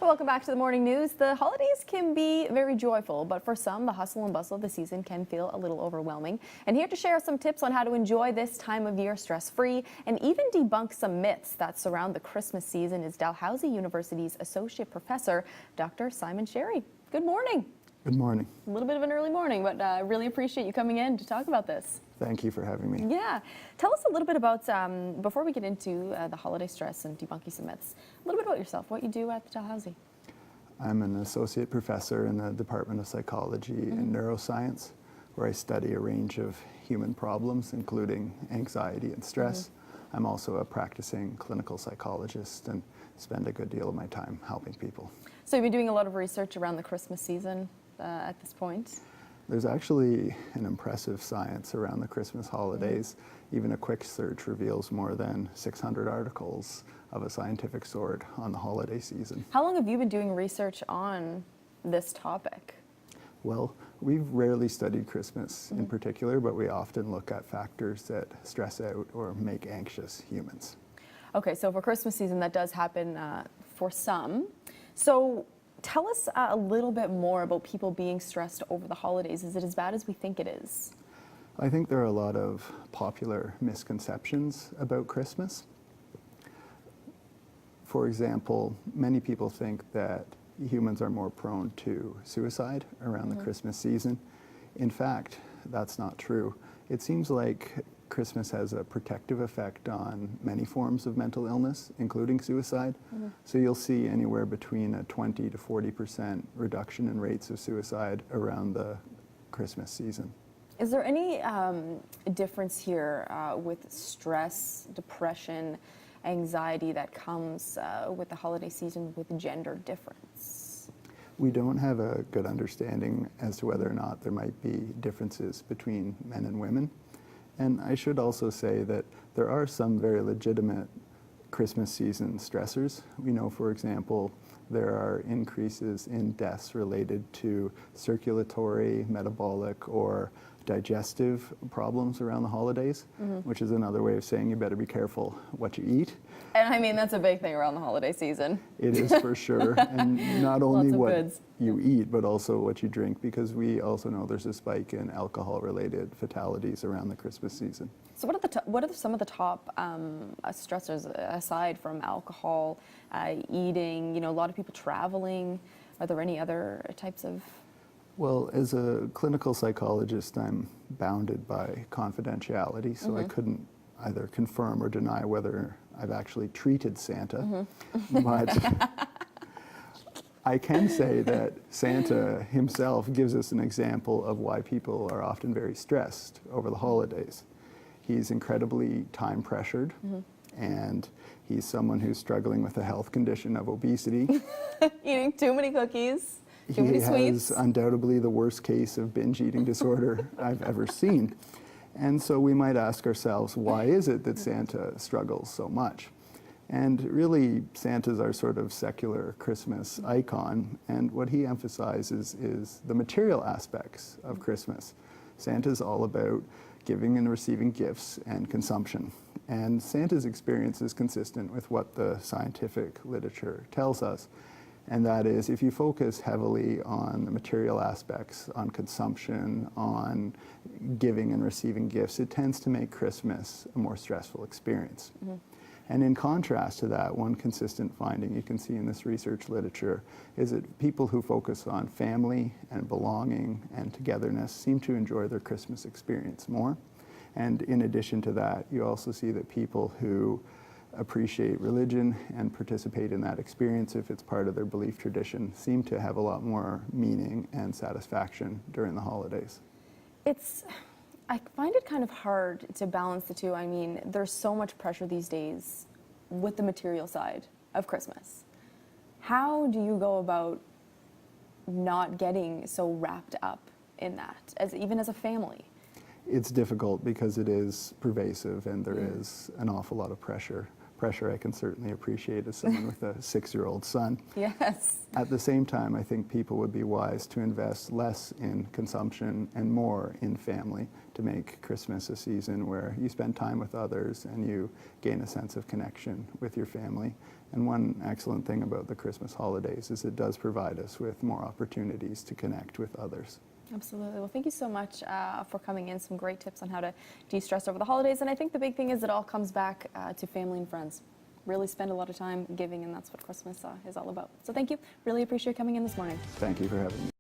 Welcome back to the morning news. The holidays can be very joyful, but for some, the hustle and bustle of the season can feel a little overwhelming. And here to share some tips on how to enjoy this time of year stress-free and even debunk some myths that surround the Christmas season is Dalhousie University's Associate Professor, Dr. Simon Sherry. Good morning. Good morning. A little bit of an early morning, but I really appreciate you coming in to talk about this. Thank you for having me. Yeah. Tell us a little bit about, before we get into the holiday stress and debunking some myths, a little bit about yourself, what you do at Dalhousie. I'm an associate professor in the Department of Psychology and Neuroscience, where I study a range of human problems, including anxiety and stress. I'm also a practicing clinical psychologist and spend a good deal of my time helping people. So you've been doing a lot of research around the Christmas season at this point? There's actually an impressive science around the Christmas holidays. Even a quick search reveals more than 600 articles of a scientific sort on the holiday season. How long have you been doing research on this topic? Well, we've rarely studied Christmas in particular, but we often look at factors that stress out or make anxious humans. Okay, so for Christmas season, that does happen for some. So tell us a little bit more about people being stressed over the holidays. Is it as bad as we think it is? I think there are a lot of popular misconceptions about Christmas. For example, many people think that humans are more prone to suicide around the Christmas season. In fact, that's not true. It seems like Christmas has a protective effect on many forms of mental illness, including suicide. So you'll see anywhere between a 20 to 40% reduction in rates of suicide around the Christmas season. Is there any difference here with stress, depression, anxiety that comes with the holiday season with gender difference? We don't have a good understanding as to whether or not there might be differences between men and women. And I should also say that there are some very legitimate Christmas season stressors. We know, for example, there are increases in deaths related to circulatory, metabolic, or digestive problems around the holidays, which is another way of saying you better be careful what you eat. And I mean, that's a big thing around the holiday season. It is for sure. And not only what goods. you eat, but also what you drink, because we also know there's a spike in alcohol-related fatalities around the Christmas season. So what are some of the top stressors aside from alcohol, eating, you know, a lot of people traveling? Are there any other types of? Well, as a clinical psychologist, I'm bounded by confidentiality, so I couldn't either confirm or deny whether I've actually treated Santa. But I can say that Santa himself gives us an example of why people are often very stressed over the holidays. He's incredibly time pressured, and he's someone who's struggling with a health condition of obesity. Eating too many cookies. Too many He sweets. has undoubtedly the worst case of binge eating disorder I've ever seen. And so we might ask ourselves, why is it that Santa struggles so much? And really, Santa's our sort of secular Christmas icon, and what he emphasizes is the material aspects of Christmas. Santa's all about giving and receiving gifts and consumption. And Santa's experience is consistent with what the scientific literature tells us. And that is, if you focus heavily on the material aspects, on consumption, on giving and receiving gifts, it tends to make Christmas a more stressful experience. And in contrast to that, one consistent finding you can see in this research literature is that people who focus on family and belonging and togetherness seem to enjoy their Christmas experience more. And in addition to that, you also see that people who appreciate religion and participate in that experience, if it's part of their belief tradition, seem to have a lot more meaning and satisfaction during the holidays. I find it kind of hard to balance the two. I mean, there's so much pressure these days with the material side of Christmas. How do you go about not getting so wrapped up in that, even as a family? It's difficult because it is pervasive and there is an awful lot of pressure pressure I can certainly appreciate as someone with a 6-year-old son. Yes. At the same time, I think people would be wise to invest less in consumption and more in family to make Christmas a season where you spend time with others and you gain a sense of connection with your family. And one excellent thing about the Christmas holidays is it does provide us with more opportunities to connect with others. Absolutely. Well, thank you so much for coming in. Some great tips on how to de-stress over the holidays. And I think the big thing is it all comes back to family and friends. Really spend a lot of time giving, and that's what Christmas is all about. So thank you. Really appreciate coming in this morning. Thank you for having me.